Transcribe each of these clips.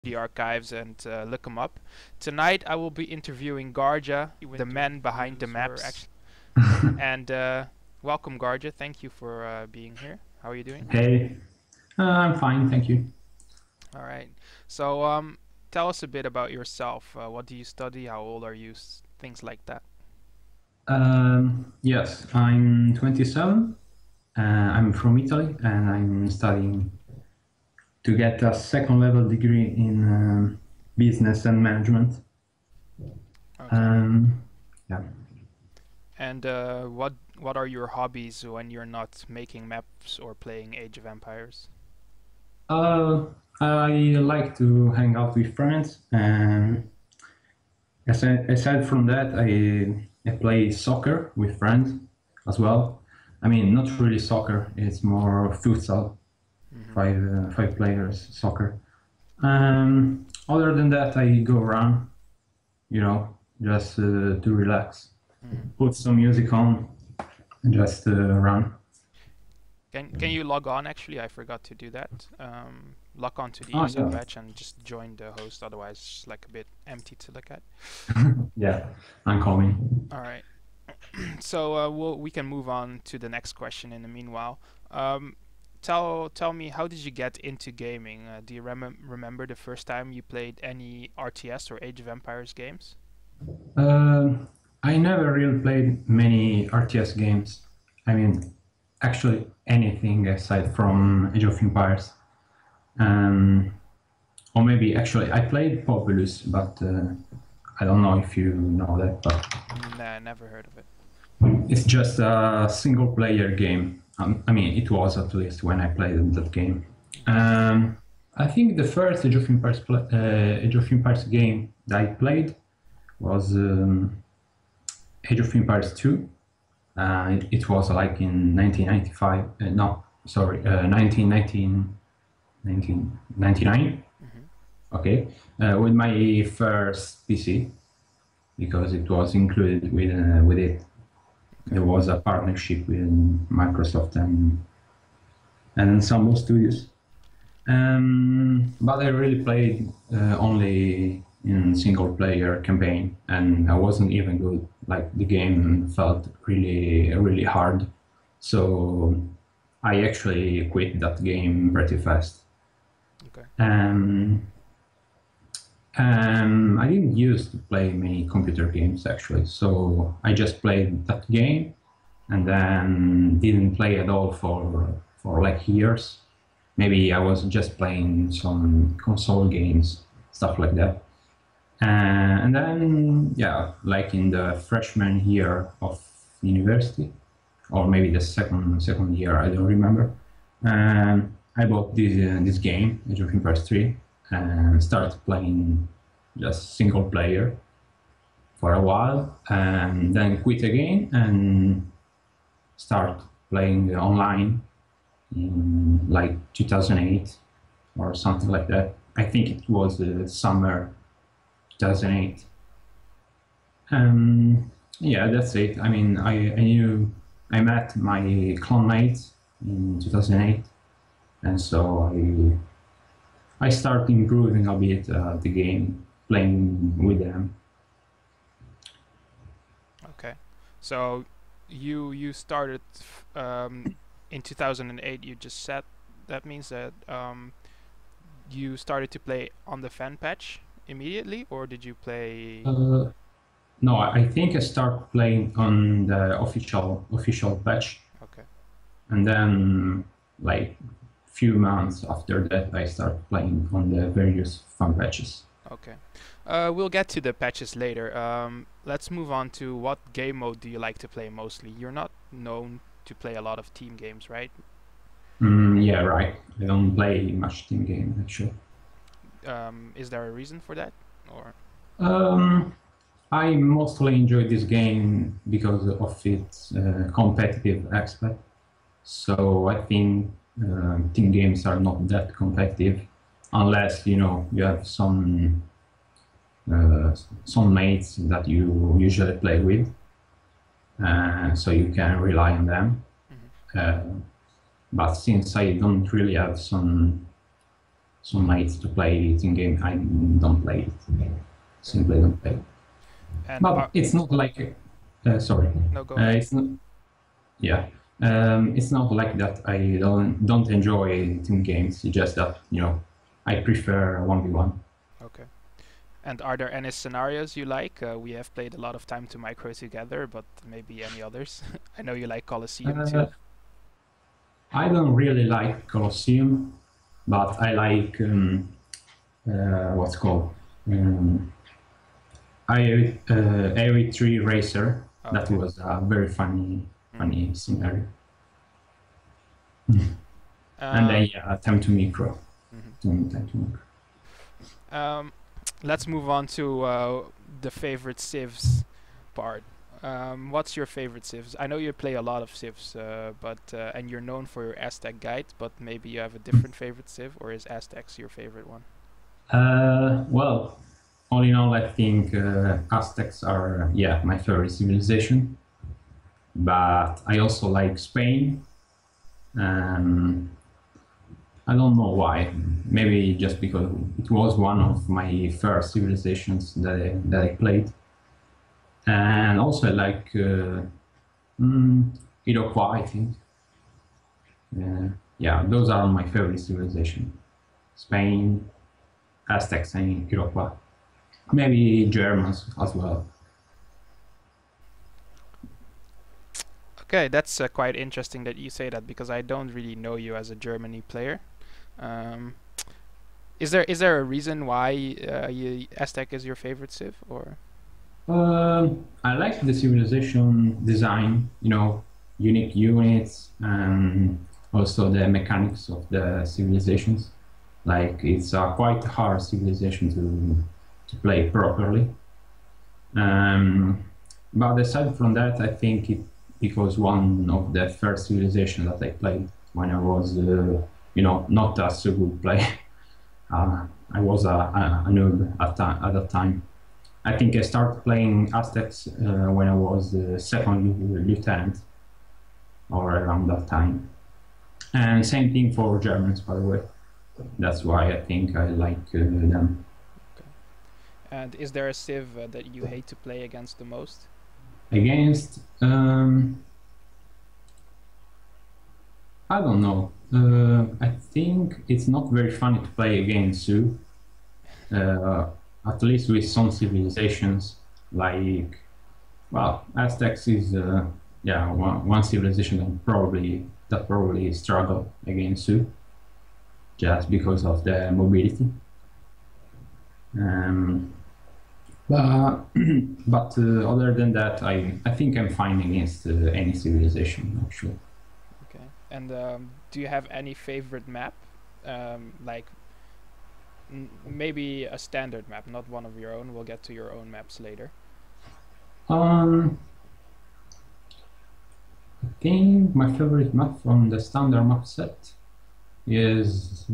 the archives and look them up. Tonight I will be interviewing Garja, the man behind the maps. And welcome, Garja. Thank you for being here. How are you doing? Hey, I'm fine, thank you. All right. So tell us a bit about yourself. What do you study? How old are you? Things like that. Yes, I'm 27. I'm from Italy, and I'm studying to get a second level degree in business and management. Okay. Um, yeah. And what are your hobbies when you're not making maps or playing Age of Empires? Uh, I like to hang out with friends, and aside from that, I play soccer with friends as well. I mean, not really soccer; it's more futsal, Hmm. five players soccer. Other than that, I go around, just to relax, Hmm. put some music on, and just run. Can you log on? Actually, I forgot to do that. Log on to the Oh ESOC yeah, badge and just join the host. Otherwise, it's like a bit empty to look at. yeah, I'm coming. All right. So we can move on to the next question. In the meanwhile, um, tell me, how did you get into gaming? Do you remember the first time you played any RTS or Age of Empires games? Uh, I never really played many RTS games. I mean, actually anything aside from Age of Empires. Um, or maybe actually I played Populous, but I don't know if you know that, but Nah, never heard of it. it's just a single player game. I mean, it was at least when I played that game. Okay. I think the first Age of Empires game that I played was Age of Empires 2. It was like in 1995. No, sorry, 1999. Hmm. Okay, with my first PC because it was included with it. Okay. There was a partnership with Microsoft and Ensemble Studios. But I really played only in single player campaign, and I wasn't even good. Like the game felt really hard, so I actually quit that game pretty fast. Okay. Um, I didn't used to play many computer games actually, so I just played that game and then didn't play at all for like years. Maybe I was just playing some console games, stuff like that. And then, yeah, like in the freshman year of university, or maybe the second year, I don't remember. I bought this game, Age of Empires 3, and started playing just single player for a while, and then quit again and start playing online in like 2008 or something like that. I think it was summer 2008. Yeah, that's it. I mean, I met my clone mates in 2008, and so I started improving a bit the game, playing with them. Okay. So you started in 2008. You just said that means that you started to play on the fan patch immediately, or did you play? Uh, no, I think I started playing on the official patch, Okay. and then like few months after that, I started playing on the various fan patches. Okay. We'll get to the patches later. Let's move on to what game mode do you like to play mostly? You're not known to play a lot of team games, right? Yeah, right. I don't play much team game actually. Is there a reason for that, or? Um, I mostly enjoy this game because of its competitive aspect. So I think team games are not that competitive unless you have uh, some mates that you usually play with, so you can rely on them. Mhm. Uh, but since I don't really have some some nights to play it in game. I don't play it. Simply don't play it. And But it's not like sorry. no, go ahead. It's not. Yeah. It's not like that. I don't enjoy team games. It's just that I prefer 1v1. Okay. And are there any scenarios you like? We have played a lot of Time to Micro together, but maybe any others? I know you like Colosseum Uh, too. I don't really like Colosseum, but I like what's called AV3 Racer. That Okay. was a very funny scenario. And then Time to Micro. Time to Micro. Let's move on to the favorite civs part. What's your favorite civs? I know you play a lot of civs, but and you're known for your Aztec guide, but maybe you have a different favorite civ, or is Aztecs your favorite one? Well, all in all, I think Aztecs are my favorite civilization. But I also like Spain. I don't know why. Maybe just because it was one of my first civilizations that I played. And also I like Iroquois, I think. Those are my favorite civilizations. Spain, Aztecs, and Iroquois. Maybe Germans as well. Okay, that's quite interesting that you say that because I don't really know you as a Germany player. Um, is there a reason why Aztec is your favorite civ, or? I like the civilization design, unique units and also the mechanics of the civilizations. Like it's a quite hard civilization to play properly. But aside from that, I think it was one of the first civilizations that I played when I was, not a so good player. I was a noob at that time. I think I started playing Aztecs when I was second lieutenant, or around that time. And same thing for Germans, by the way. That's why I think I like them. Okay. And is there a civ that you hate to play against the most? Against, I don't know. I think it's not very funny to play against Sioux. At least with some civilizations, like, well, Aztecs is one civilization that probably struggle against Sioux, just because of the mobility. But other than that, I think I'm fine against any civilization actually. Okay. And do you have any favorite map? Like maybe a standard map, not one of your own. We'll get to your own maps later. I think my favorite map from the standard map set is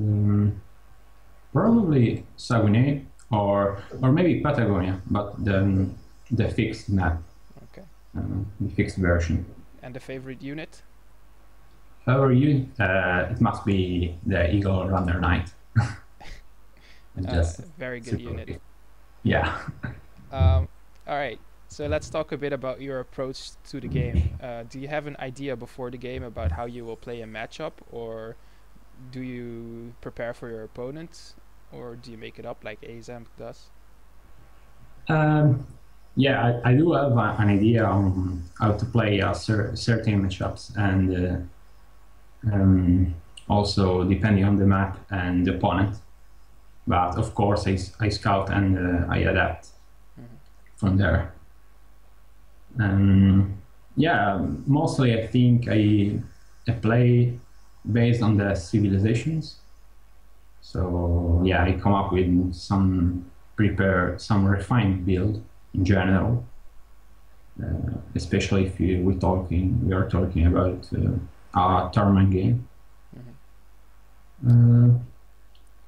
probably Saguenay or maybe Patagonia, but the fixed map, Okay. the fixed version. And the favorite unit? However, it must be the Eagle Runner Knight. Just very good unit. good. Yeah. All right. So let's talk a bit about your approach to the game. Do you have an idea before the game about how you will play a matchup, or do you prepare for your opponent, or do you make it up like AZAM does? I do have an idea on how to play certain matchups, and also depending on the map and the opponent. But of course, I scout and I adapt from there. Mostly I think I play based on the civilizations. So I come up with some refined build in general, especially if we are talking about a tournament game.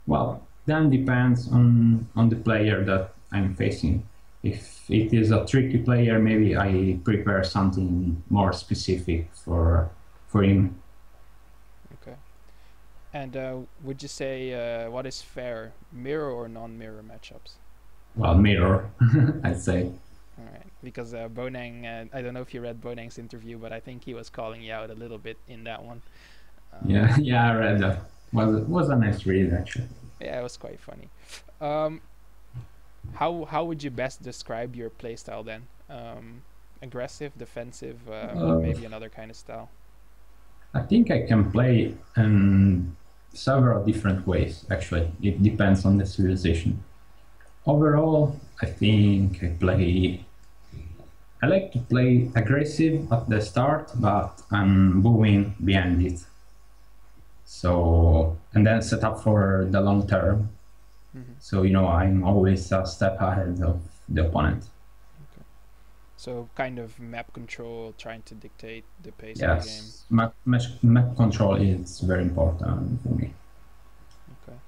Well, then depends on the player that I'm facing. If it is a tricky player, maybe I prepare something more specific for him. Okay. And would you say what is fair, mirror or non-mirror matchups? Well, mirror, I'd say. All right, because Bonang, I don't know if you read Bonang's interview, but I think he was calling you out a little bit in that one. Yeah, yeah, I read that. Was a nice read actually. Yeah, it was quite funny. Um, how would you best describe your playstyle then? Aggressive, defensive, Uh, maybe another kind of style. I think I can play several different ways. Actually, it depends on the civilization. Overall, I think I like to play aggressive at the start, but I'm moving behind it. So, and then set up for the long term. Hmm. So, I'm always a step ahead of the opponent. Okay. So kind of map control, trying to dictate the pace of the game. Yes, map control is very important for me. Okay.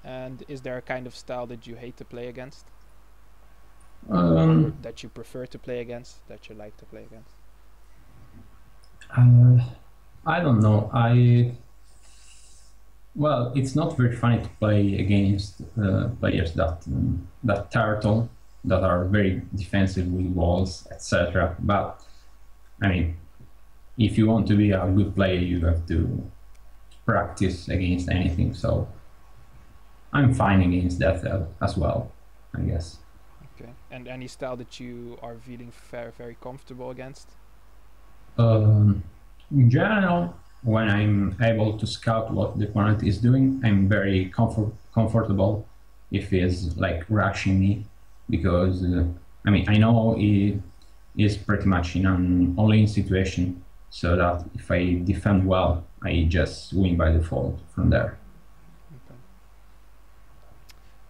And is there a kind of style that you hate to play against, or Um, that you prefer to play against, that you like to play against? uh, I don't know. Well, it's not very funny to play against players that turtle, that are very defensive with walls, etc. But I mean, if you want to be a good player, you have to practice against anything. So I'm fine against that as well, I guess. Okay. And any style that you are feeling very comfortable against? Um, in general, when I'm able to scout what the opponent is doing, I'm very comfortable if he's like rushing me, because I mean I know he is pretty much in an all-in situation, so that if I defend well, I just win by default from there.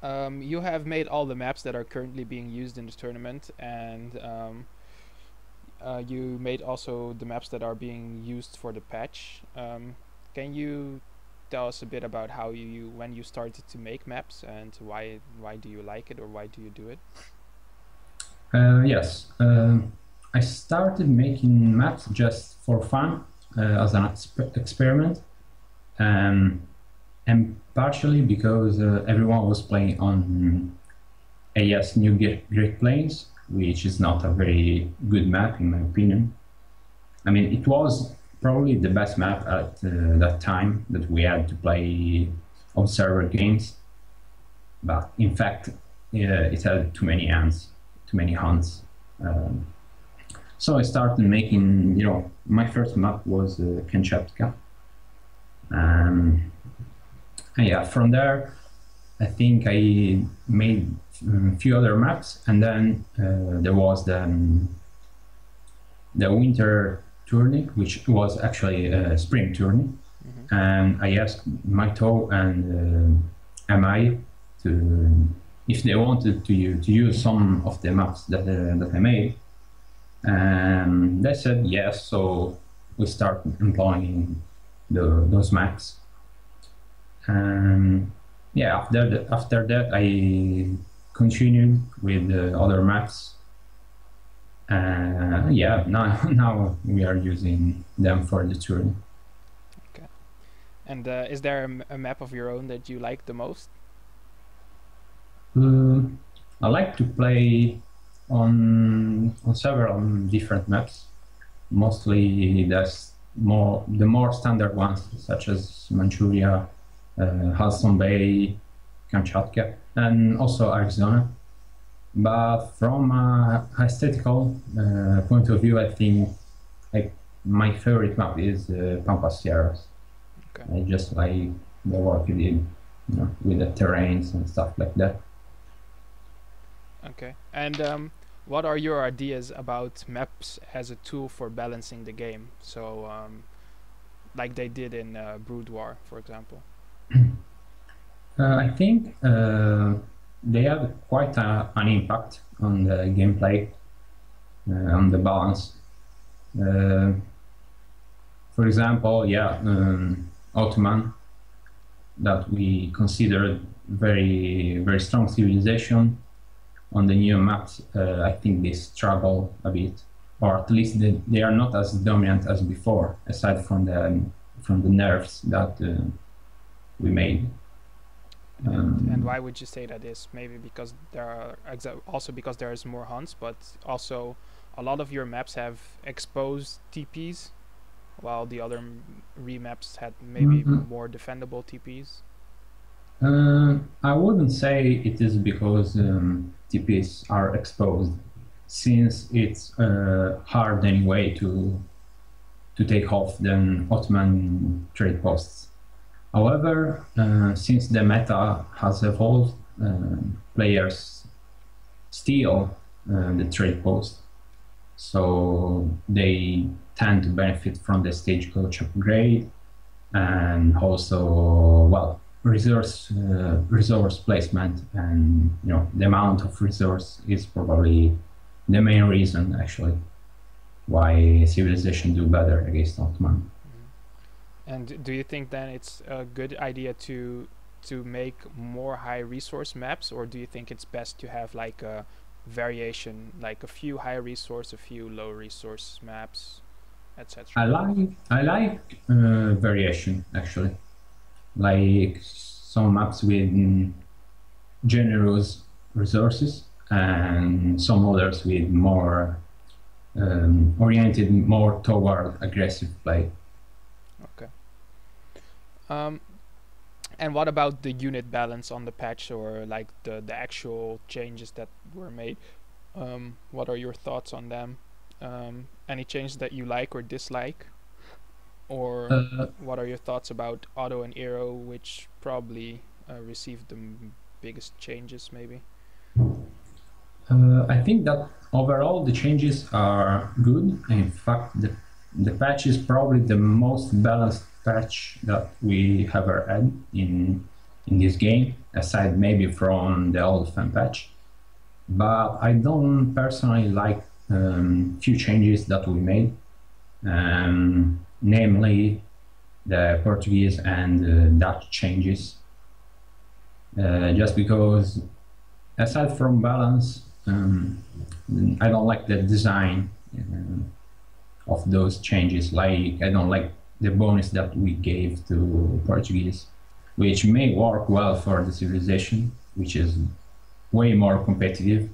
Okay. You have made all the maps that are currently being used in this tournament, and you made also the maps that are being used for the patch. Can you tell us a bit about how when you started to make maps, and why do you like it, or why do you do it? Yes, I started making maps just for fun, as an experiment, um, and partially because everyone was playing on AS New Great Plains, which is not a very good map in my opinion. I mean, it was probably the best map at that time that we had to play observer games, but in fact, it had too many ants, too many hunts. Um, so I started making, my first map was Kamchatka. Um, and yeah, from there, I think I made a few other maps, and then there was the winter tourney, which was actually a spring tourney. Mm-hmm. And I asked Maito and MI to if they wanted to use some of the maps that I made, and they said yes. So we started employing those maps, and yeah, after that I continued with the other maps. Yeah, now we are using them for the tour. Okay. And is there a map of your own that you like the most? I like to play on several different maps. Mostly the more standard ones, such as Manchuria, Hudson Bay, Kamchatka, and also Arizona. But from a aesthetical point of view, I think like my favorite map is Pampas Sierras. Okay. I just like the work you did, with the terrains and stuff like that. Okay. And what are your ideas about maps as a tool for balancing the game? So, like they did in Brood War, for example. I think they have quite an impact on the gameplay, on the balance. For example, yeah, Ottoman, that we considered very strong civilization. On the new maps, I think they struggle a bit, or at least they are not as dominant as before, aside from the nerfs that we made. And why would you say that is? Maybe because there are also because there is more hunts, but also a lot of your maps have exposed TPs, while the other remaps had maybe more defendable TPs. I wouldn't say it is because TPs are exposed, since it's hard anyway to take off the Ottoman trade posts. However, since the meta has evolved, players steal the trade post, so they tend to benefit from the stagecoach upgrade, and also, well, resource placement, and the amount of resource is probably the main reason actually why civilization do better against Ottoman. And do you think then it's a good idea to make more high resource maps, or do you think it's best to have like a variation, like a few high resource, a few low resource maps, etc.? I like variation actually, like some maps with generous resources and some others with more oriented more toward aggressive play. Okay. And what about the unit balance on the patch, or like the actual changes that were made? What are your thoughts on them? Any changes that you like or dislike? Or what are your thoughts about Auto and Aero, which probably received the biggest changes maybe? I think that overall the changes are good. In fact, the patch is probably the most balanced patch that we ever had in this game, aside maybe from the old fan patch. But I don't personally like few changes that we made, namely the Portuguese and Dutch changes. Just because, aside from balance, I don't like the design of those changes. Like, I don't like the bonus that we gave to Portuguese, which may work well for the civilization, which is way more competitive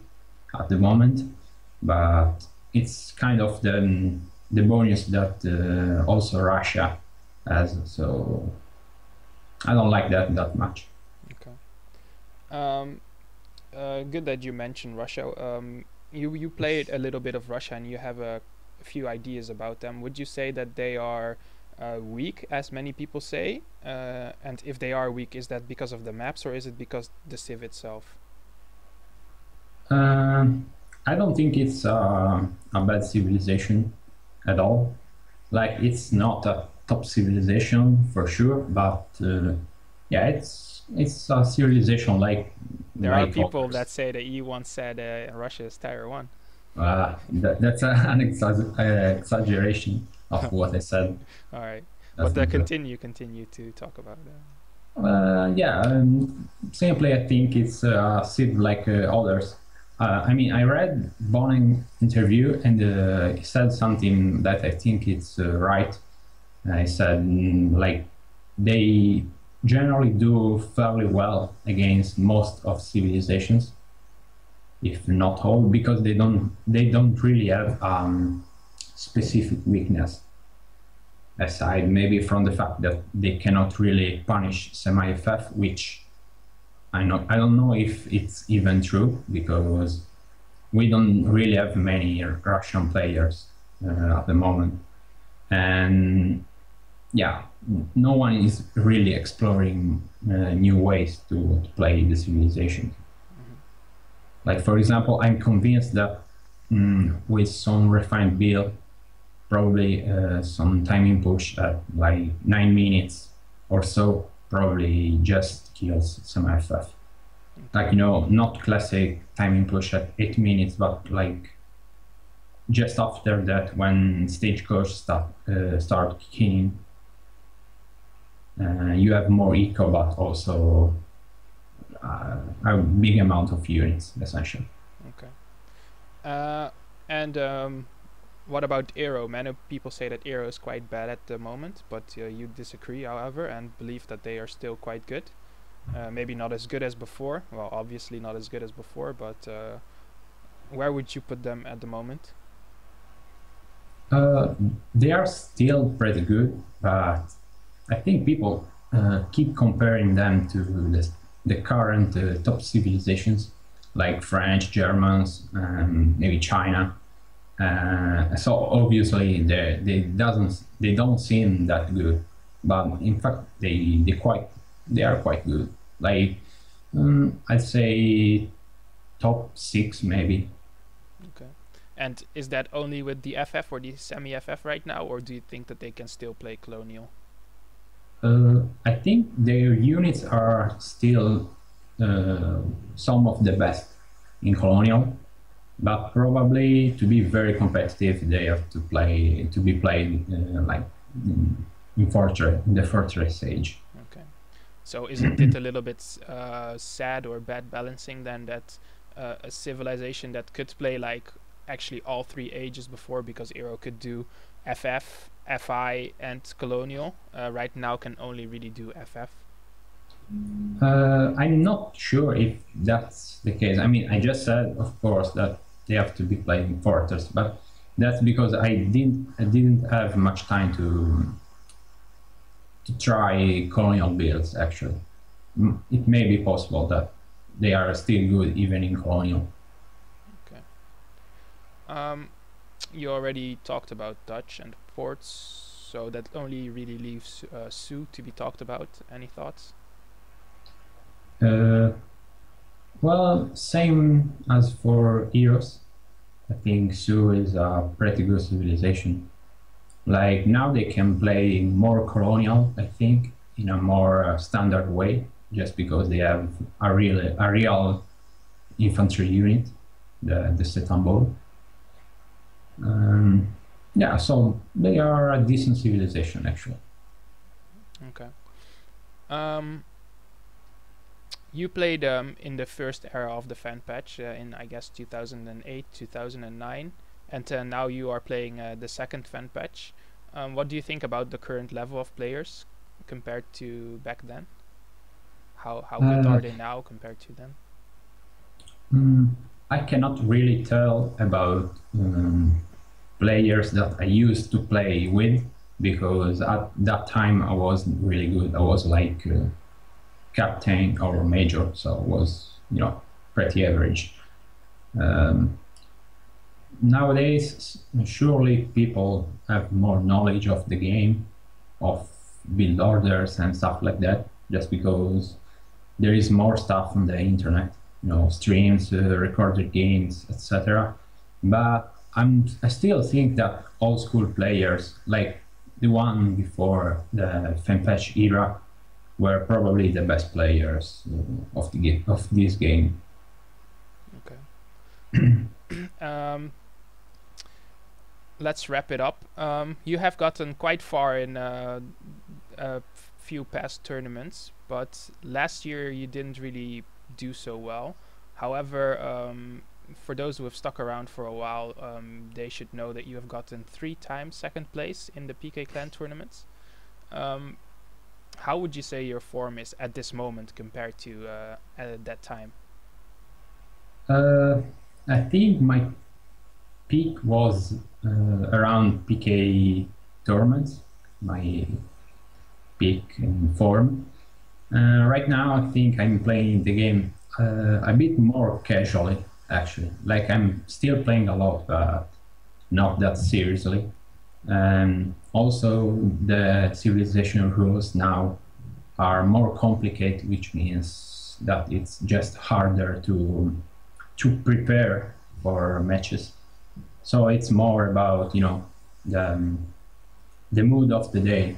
at the moment, but it's kind of the bonus that also Russia has, so I don't like that much. Okay. Good that you mentioned Russia. You played a little bit of Russia and you have a few ideas about them. Would you say that they are weak, as many people say? And if they are weak, is that because of the maps, or is it because the civ itself? I don't think it's a bad civilization at all. Like, it's not a top civilization for sure, but yeah, it's a civilization like There are people others. that say that you once said Russia is tier 1. That's an exaggeration of what I said. All right, That's but not true. continue to talk about that. Yeah, simply I think it's civ like others. I mean, I read Bonin interview, and he said something that I think it's right. I said, like, they generally do fairly well against most of civilizations, if not all, because they don't really have specific weakness, aside maybe from the fact that they cannot really punish semi-FF, which I don't know if it's even true, because we don't really have many Russian players at the moment, and yeah, no one is really exploring new ways to play the civilization. Mm-hmm. Like, for example, I'm convinced that with some refined build, probably some timing push at like 9 minutes or so, probably just kills some FF. Like, not classic timing push at 8 minutes, but like just after that, when stagecoach start kicking, you have more eco, but also a big amount of units, essentially. Okay. And What about Aero? Many people say that Aero is quite bad at the moment, but you disagree, however, and believe that they are still quite good. Maybe not as good as before. Well, obviously not as good as before, but where would you put them at the moment? Uh, they are still pretty good, but I think people keep comparing them to the current top civilizations like French, Germans, maybe China. So obviously they don't seem that good, but in fact they are quite good. Like I'd say top six maybe. Okay. And is that only with the FF or the semi-FF right now, or do you think that they can still play Colonial? I think their units are still uh, some of the best in Colonial, but probably to be very competitive, they have to be played like in the Fortress Age. Okay. So isn't it a little bit sad or bad balancing then that a civilization that could play like actually all three ages before, because Aero could do FF, FI, and Colonial, right now can only really do FF? I'm not sure if that's the case. I mean, I just said, of course, that they have to be played in Fortress, but that's because I didn't have much time to try colonial builds. Actually, it may be possible that they are still good even in colonial. Okay. Um, you already talked about Dutch and ports, so that only really leaves Sue to be talked about. Any thoughts? Uh, well, same as for Eros. I think Su is a pretty good civilization. Like now they can play more colonial, I think, in a more standard way, just because they have a real infantry unit, the Setambol. Um, yeah, so they are a decent civilization actually. Okay. Um, you played in the first era of the fan patch in I guess 2008, 2009, and now you are playing the second fan patch. What do you think about the current level of players compared to back then? How good Uh, are they now compared to then? mm, I cannot really tell about players that I used to play with because at that time I wasn't really good. I was like captain or major, so it was pretty average. Um, Nowadays, surely people have more knowledge of the game, of build orders and stuff like that, just because there is more stuff on the internet, streams, recorded games, etc. But I still think that old school players, like the one before the FanPatch era, were probably the best players of this game. Okay. Let's wrap it up. You have gotten quite far in a few past tournaments, but last year you didn't really do so well. However, for those who have stuck around for a while, they should know that you have gotten 3 times second place in the PK Clan tournaments. Um, how would you say your form is at this moment compared to at that time? Uh, I think my peak was around PK tournaments, my peak in form. Right now, I think I'm playing the game a bit more casually, actually. Like I'm still playing a lot, but not that seriously. And also, the civilization rules now are more complicated, which means that it's just harder to prepare for matches. So it's more about the mood of the day.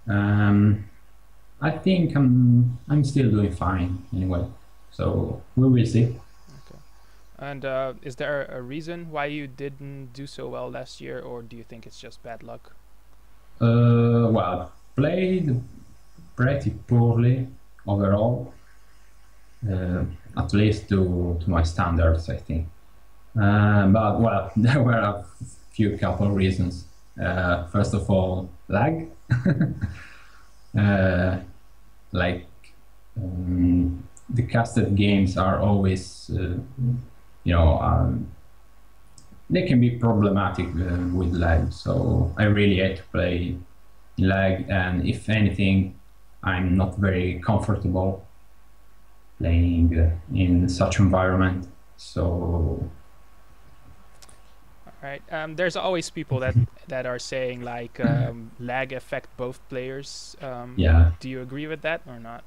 Um, I think I'm still doing fine anyway. So we will see. Okay. And is there a reason why you didn't do so well last year, or do you think it's just bad luck? Well, played pretty poorly overall, uh, at least to my standards, I think. But well, there were a few couple of reasons. First of all, lag. uh, like the casted games are always, you know, they can be problematic with lag. So I really hate to play in lag, and if anything, I'm not very comfortable playing in such environment. So Right. There's always people that are saying like lag affect both players. yeah. Do you agree with that or not?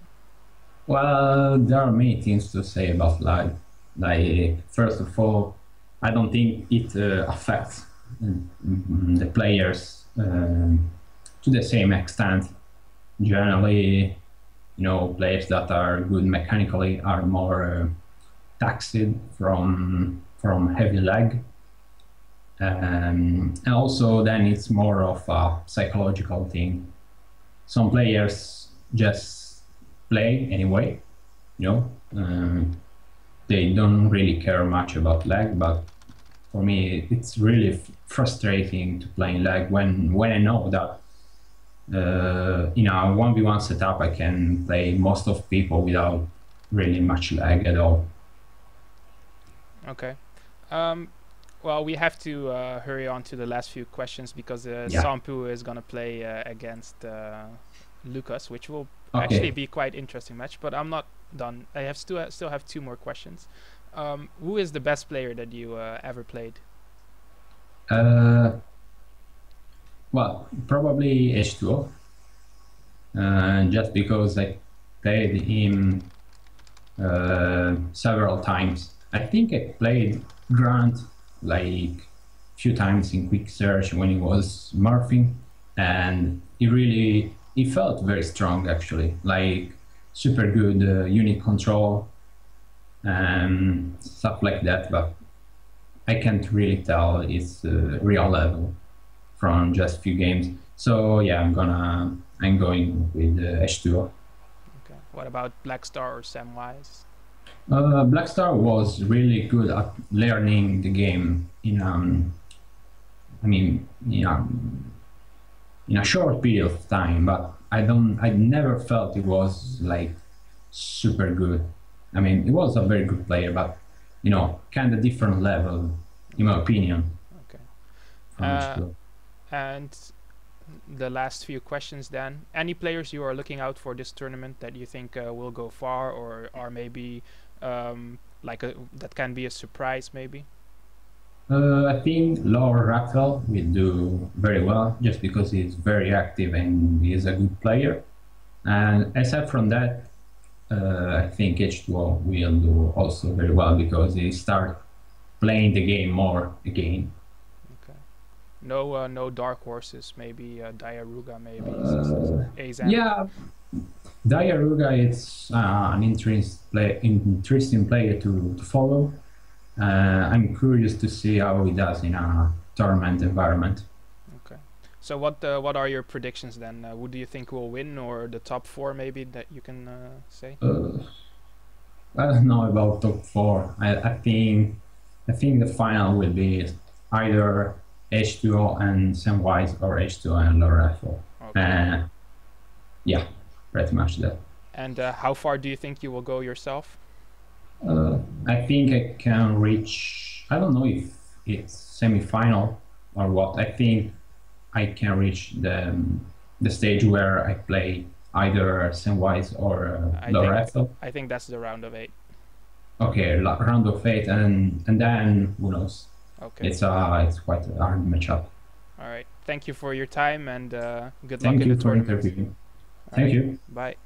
Well, there are many things to say about lag. Like, first of all, I don't think it affects the players to the same extent. Generally, players that are good mechanically are more taxed from heavy lag. And also, then it's more of a psychological thing. Some players just play anyway, you know. They don't really care much about lag, but for me, it's really frustrating to play in lag when I know that in a 1v1 setup I can play most of people without really much lag at all. Okay. Um, well, we have to hurry on to the last few questions because Yeah. Sampu is gonna play against Lucas, which will actually Okay. be quite interesting match. But I'm not done. I have still have two more questions. Who is the best player that you ever played? Uh, well, probably H2O, just because I played him several times. I think I played Grant like few times in quick search when he was morphing, and he felt very strong actually, like super good unit control and stuff like that. But I can't really tell his real level from just few games. So yeah, I'm going with H2O. Okay. What about Black Star or Samwise? Blackstar was really good at learning the game I mean, in a short period of time, but I never felt it was like super good. I mean, it was a very good player, but kind of different level, in my opinion, Okay. from Uh, H2O. and the last few questions then. Any players you are looking out for this tournament that you think will go far or are maybe that can be a surprise maybe? I think Laura Rathel will do very well just because he's very active and he's a good player. And aside from that, I think H2O will do also very well because he start playing the game more again. Okay. No dark horses. Maybe Diaruga. Maybe Azam. Yeah, Diaruga is an interesting player to follow. I'm curious to see how he does in a tournament environment. Okay. So what are your predictions then? Who do you think will win, or the top four maybe that you can say? Uh, I don't know about top four. I think the final will be either H2O and Samwise or H2O and Lorefo. Okay. Yeah, pretty much that. And how far do you think you will go yourself? I think I can reach. I don't know if it's semi-final or what. I think I can reach the stage where I play either Samwise or I think Loretto. I think that's the round of 8. Okay, round of eight, and then who knows? Okay. It's quite a hard matchup. All right. Thank you for your time and good luck Thank in the you for tournament. interviewing. All Thank right. you. Bye.